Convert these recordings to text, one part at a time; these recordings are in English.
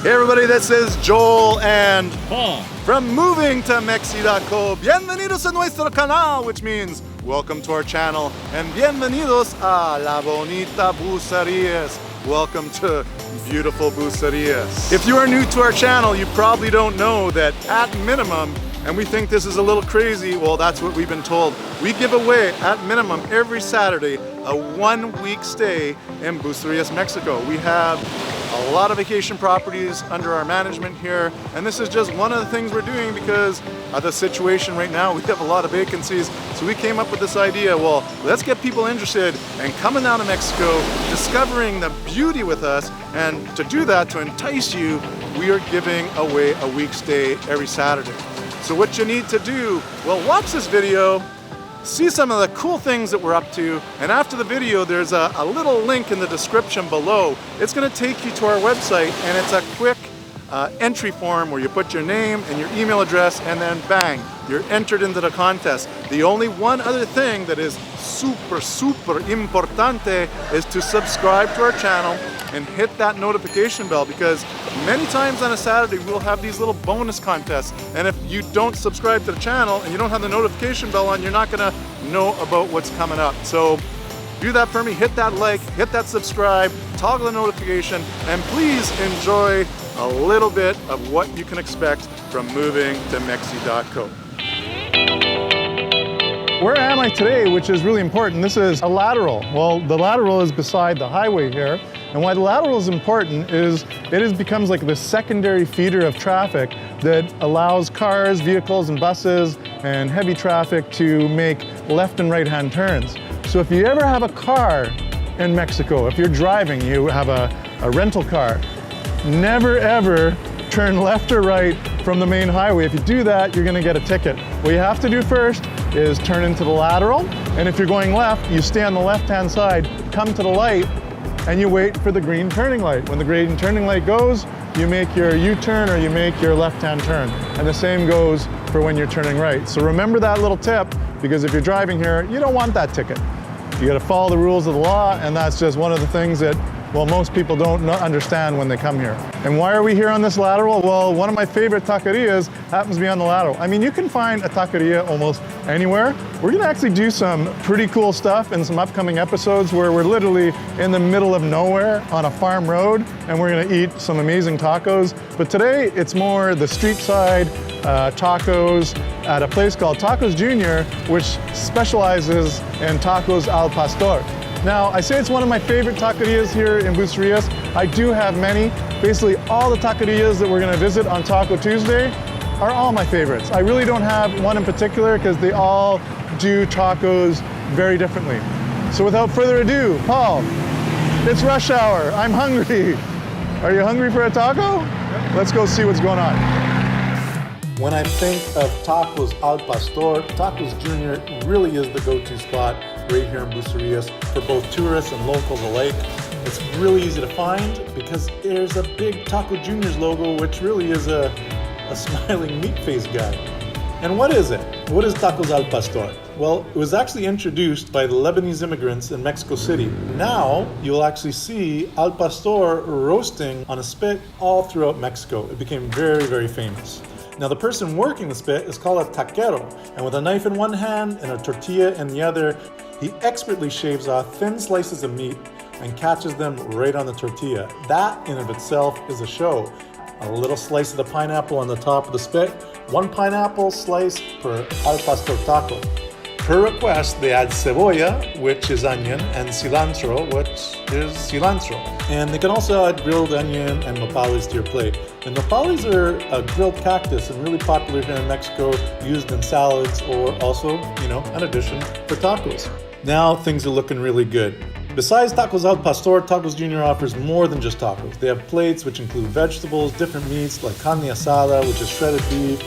Hey everybody, this is Joel and Paul from moving to Mexi.co. Bienvenidos a Nuestro Canal, which means welcome to our channel, and bienvenidos a la bonita Bucerias. Welcome to beautiful Bucerias. If you are new to our channel, you probably don't know that at minimum, and we think this is a little crazy, well, that's what we've been told. We give away at minimum every Saturday a 1-week stay in Bucerias Mexico. We have a lot of vacation properties under our management here, and this is just one of the things we're doing because of the situation right now. We have a lot of vacancies, so we came up with this idea, well, let's get people interested in coming down to Mexico, discovering the beauty with us, and to do that, to entice you, we are giving away a week stay every Saturday. So what you need to do, well, watch this video, see some of the cool things that we're up to, and after the video there's a little link in the description below. It's going to take you to our website, and it's a quick entry form where you put your name and your email address, and then bang, you're entered into the contest. The only one other thing that is super importante is to subscribe to our channel and hit that notification bell, because many times on a Saturday we'll have these little bonus contests, and if you don't subscribe to the channel and you don't have the notification bell on, you're not gonna know about what's coming up. So do that for me, hit that like, hit that subscribe, toggle the notification, and please enjoy a little bit of what you can expect from moving to Mexi.co. Where am I today, which is really important? This is a lateral. Well, the lateral is beside the highway here. And why the lateral is important is becomes like the secondary feeder of traffic that allows cars, vehicles, and buses and heavy traffic to make left and right-hand turns. So if you ever have a car in Mexico, if you're driving, you have a rental car, never ever turn left or right from the main highway. If you do that, you're gonna get a ticket. What you have to do first is turn into the lateral, and if you're going left, you stay on the left-hand side, come to the light, and you wait for the green turning light. When the green turning light goes, you make your U-turn or you make your left-hand turn. And the same goes for when you're turning right. So remember that little tip, because if you're driving here, you don't want that ticket. You gotta follow the rules of the law, and that's just one of the things that, well, most people don't understand when they come here. And why are we here on this lateral? Well, one of my favorite taquerias happens to be on the lateral. I mean, you can find a taqueria almost anywhere. We're gonna actually do some pretty cool stuff in some upcoming episodes where we're literally in the middle of nowhere on a farm road, and we're gonna eat some amazing tacos. But today, it's more the street side tacos at a place called Tacos Jr., which specializes in tacos al pastor. Now, I say it's one of my favorite taquerias here in Bucerias. I do have many. Basically, all the taquerias that we're gonna visit on Taco Tuesday are all my favorites. I really don't have one in particular because they all do tacos very differently. So without further ado, Paul, it's rush hour. I'm hungry. Are you hungry for a taco? Let's go see what's going on. When I think of tacos al pastor, Tacos Jr. really is the go-to spot right here in Bucerias for both tourists and locals alike. It's really easy to find because there's a big Taco Jr.'s logo, which really is a smiling meat-faced guy. And what is it? What is tacos al pastor? Well, it was actually introduced by the Lebanese immigrants in Mexico City. Now, you'll actually see al pastor roasting on a spit all throughout Mexico. It became very, very famous. Now, the person working the spit is called a taquero, and with a knife in one hand and a tortilla in the other, he expertly shaves off thin slices of meat and catches them right on the tortilla. That in of itself is a show. A little slice of the pineapple on the top of the spit, one pineapple slice per al pastor taco. Per request, they add cebolla, which is onion, and cilantro, which is cilantro. And they can also add grilled onion and nopales to your plate. And nopales are a grilled cactus and really popular here in Mexico, used in salads or also, an addition for tacos. Now things are looking really good. Besides tacos al pastor, Tacos Jr. offers more than just tacos. They have plates which include vegetables, different meats like carne asada, which is shredded beef,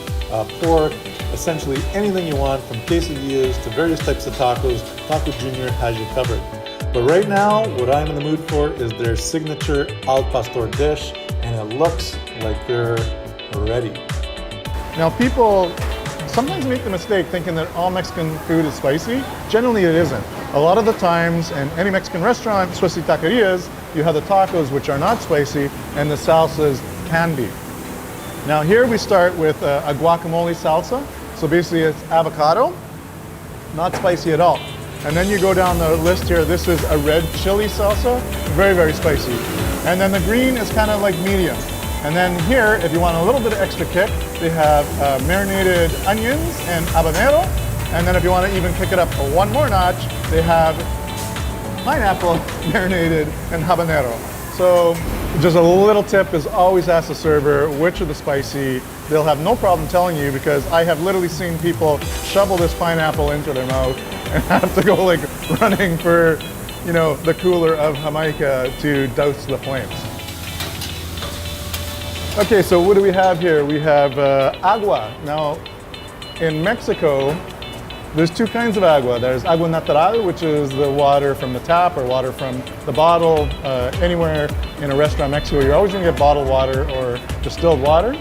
pork, essentially anything you want from quesadillas to various types of tacos. Taco Jr. has you covered. But right now, what I'm in the mood for is their signature al pastor dish, and it looks like they're ready. Now people sometimes make the mistake thinking that all Mexican food is spicy. Generally it isn't. A lot of the times in any Mexican restaurant, especially taquerias, you have the tacos which are not spicy and the salsas can be. Now here we start with a guacamole salsa. So basically it's avocado, not spicy at all. And then you go down the list here, this is a red chili salsa, very, very spicy. And then the green is kind of like medium. And then here, if you want a little bit of extra kick, they have marinated onions and habanero. And then if you want to even kick it up one more notch, they have pineapple marinated and habanero. So just a little tip is always ask the server which are the spicy. They'll have no problem telling you, because I have literally seen people shovel this pineapple into their mouth and have to go like running for, you know, the cooler of Jamaica to douse the flames. Okay, so what do we have here? We have agua. Now, in Mexico, there's two kinds of agua. There's agua natural, which is the water from the tap or water from the bottle. Anywhere in a restaurant in Mexico, you're always gonna get bottled water or distilled water.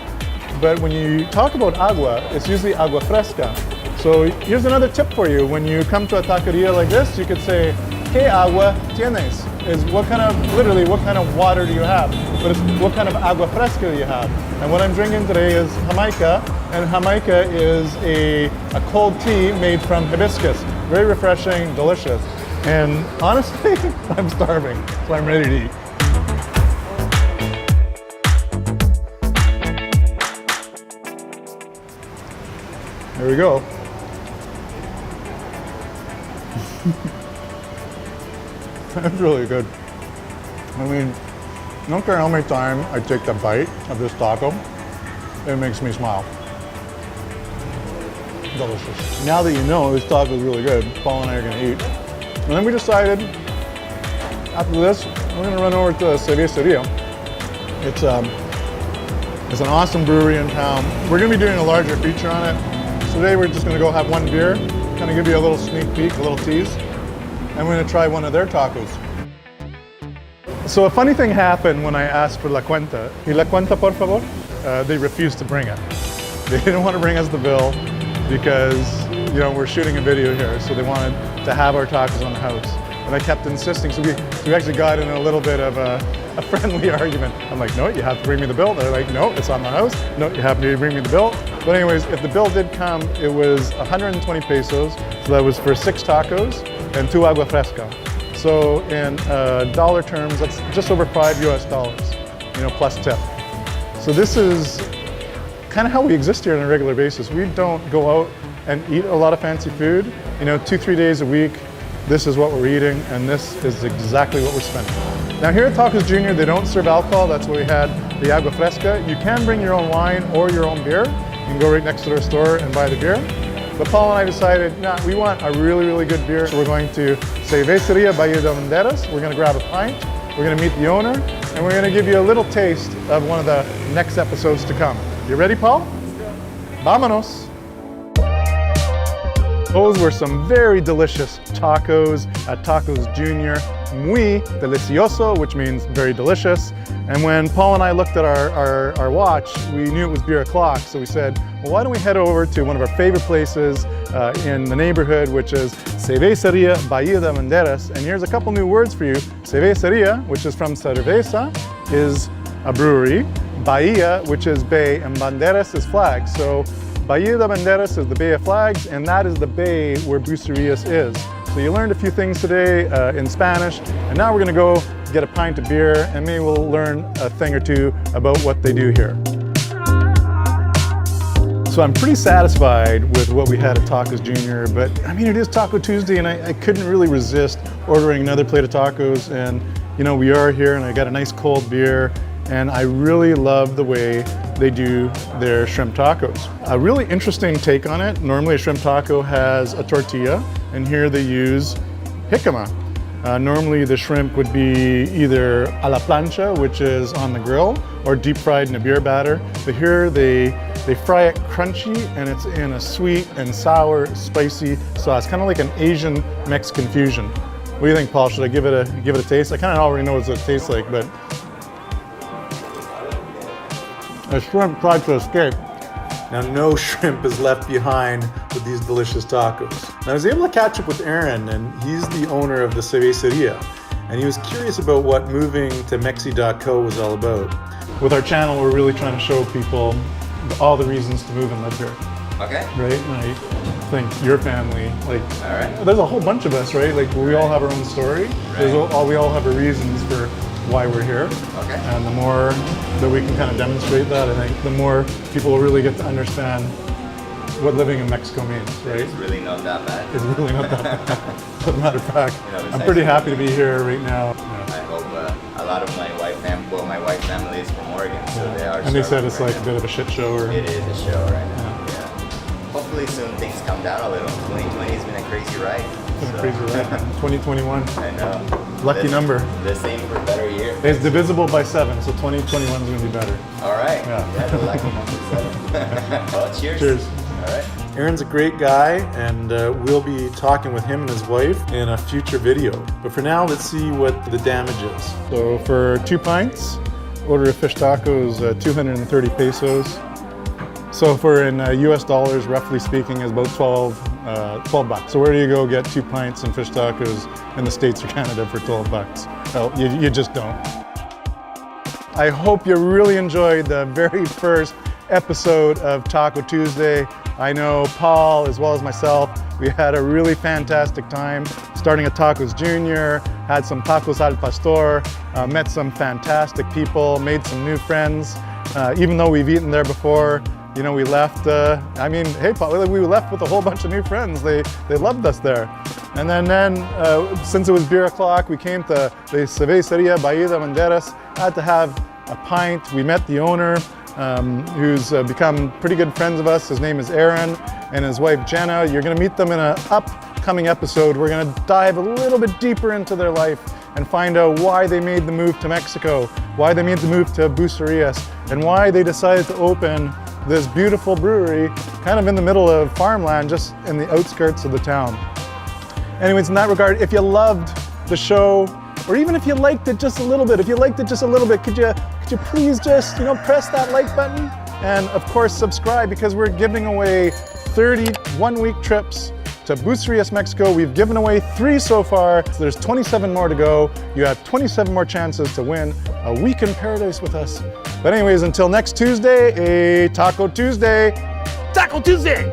But when you talk about agua, it's usually agua fresca. So here's another tip for you. When you come to a taqueria like this, you could say, ¿Qué agua tienes? Is what kind of, literally, what kind of water do you have? But it's what kind of agua fresca do you have? And what I'm drinking today is Jamaica, and Jamaica is a cold tea made from hibiscus. Very refreshing, delicious. And honestly, I'm starving, so I'm ready to eat. There we go. That's really good. I mean, I don't care how many times I take the bite of this taco, it makes me smile. Delicious. Now that you know this taco is really good, Paul and I are gonna eat. And then we decided, after this, we're gonna run over to Cerveceria. It's an awesome brewery in town. We're gonna be doing a larger feature on it. So today we're just gonna go have one beer, kind of give you a little sneak peek, a little tease. And we're gonna try one of their tacos. So a funny thing happened when I asked for la cuenta. ¿Y la cuenta, por favor? They refused to bring it. They didn't want to bring us the bill because, you know, we're shooting a video here, so they wanted to have our tacos on the house. And I kept insisting, so we actually got in a little bit of a friendly argument. I'm like, no, you have to bring me the bill. They're like, no, it's on the house. No, you have to bring me the bill. But anyways, if the bill did come, it was 120 pesos. So that was for 6 tacos and 2 agua fresca. So in dollar terms, that's just over $5 US, you know, plus tip. So this is kind of how we exist here on a regular basis. We don't go out and eat a lot of fancy food. You know, 2-3 days a week, this is what we're eating, and this is exactly what we're spending. Now here at Tacos Jr., they don't serve alcohol. That's why we had the agua fresca. You can bring your own wine or your own beer. You can go right next to their store and buy the beer. But Paul and I decided, nah, we want a really, really good beer. So we're going to Cerveceria Brewery. We're gonna grab a pint. We're gonna meet the owner, and we're gonna give you a little taste of one of the next episodes to come. You ready, Paul? Vámonos. Those were some very delicious tacos at Tacos Jr. Muy delicioso, which means very delicious. And when Paul and I looked at our watch, we knew it was beer o'clock, so we said, well, why don't we head over to one of our favorite places in the neighborhood, which is Cerveceria Bahía de Banderas. And here's a couple new words for you. Cerveceria, which is from cerveza, is a brewery. Bahía, which is bay, and Banderas is flag. So Bahía de Banderas is the Bay of Flags, and that is the bay where Bucerias is. So you learned a few things today in Spanish, and now we're gonna go get a pint of beer, and maybe we'll learn a thing or two about what they do here. So I'm pretty satisfied with what we had at Tacos Jr., but I mean, it is Taco Tuesday, and I couldn't really resist ordering another plate of tacos, and you know, we are here, and I got a nice cold beer, and I really love the way they do their shrimp tacos. A really interesting take on it. Normally a shrimp taco has a tortilla, and here they use jicama. Normally the shrimp would be either a la plancha, which is on the grill, or deep fried in a beer batter. But here they fry it crunchy, and it's in a sweet and sour, spicy sauce, kind of like an Asian Mexican fusion. What do you think, Paul? Should I give it a taste? I kind of already know what it tastes like, but a shrimp tried to escape. Now, no shrimp is left behind with these delicious tacos. And I was able to catch up with Aaron, and he's the owner of the Cerveceria. And he was curious about what moving to Mexi.co was all about. with our channel, we're really trying to show people all the reasons to move and live here. Okay. Right? And I think your family, like, all right. There's a whole bunch of us, right? Like, we all have our own story. Right. We all have our reasons for why we're here. Okay. And the more that we can kind of demonstrate that, I think the more people will really get to understand what living in Mexico means, right? It's really not that bad. It's really not that bad. As a matter of fact, I'm pretty happy to be here right now. I hope a lot of my wife's family is from Oregon, so they are. And they said it's right like now. a bit of a shit show. Or, it is a show right now. Yeah. Hopefully soon things come down a little. 2020 has been a crazy ride. It's been a crazy ride. 2021. I know. Lucky number. The same for a better year. It's divisible by 7, so 2021 is going to be better. All right. Yeah. The lucky number 7. Well, cheers. Cheers. All right. Aaron's a great guy, and we'll be talking with him and his wife in a future video. But for now, let's see what the damage is. So for 2 pints, order of fish tacos, 230 pesos. So for in US dollars, roughly speaking, is about 12 bucks. So where do you go get 2 pints and fish tacos in the States or Canada for 12 bucks? Well, you just don't. I hope you really enjoyed the very first episode of Taco Tuesday. I know Paul, as well as myself, we had a really fantastic time starting at Tacos Junior, had some tacos al pastor, met some fantastic people, made some new friends. Even though we've eaten there before, you know, we left, hey Paul, we left with a whole bunch of new friends. They loved us there. And then since it was beer o'clock, we came to the Cerveceria Banderas, had to have a pint. We met the owner, who's become pretty good friends of us. His name is Aaron, and his wife Jenna. You're gonna meet them in an upcoming episode. We're gonna dive a little bit deeper into their life and find out why they made the move to Mexico, why they made the move to Bucerias, and why they decided to open this beautiful brewery kind of in the middle of farmland, just in the outskirts of the town. Anyways, in that regard, if you loved the show, or even if you liked it just a little bit, could you please just, press that like button? And of course, subscribe, because we're giving away 30 one-week trips to Bucerias, Mexico. We've given away 3 so far. So there's 27 more to go. You have 27 more chances to win a week in paradise with us. But anyways, until next Tuesday, a Taco Tuesday. Taco Tuesday!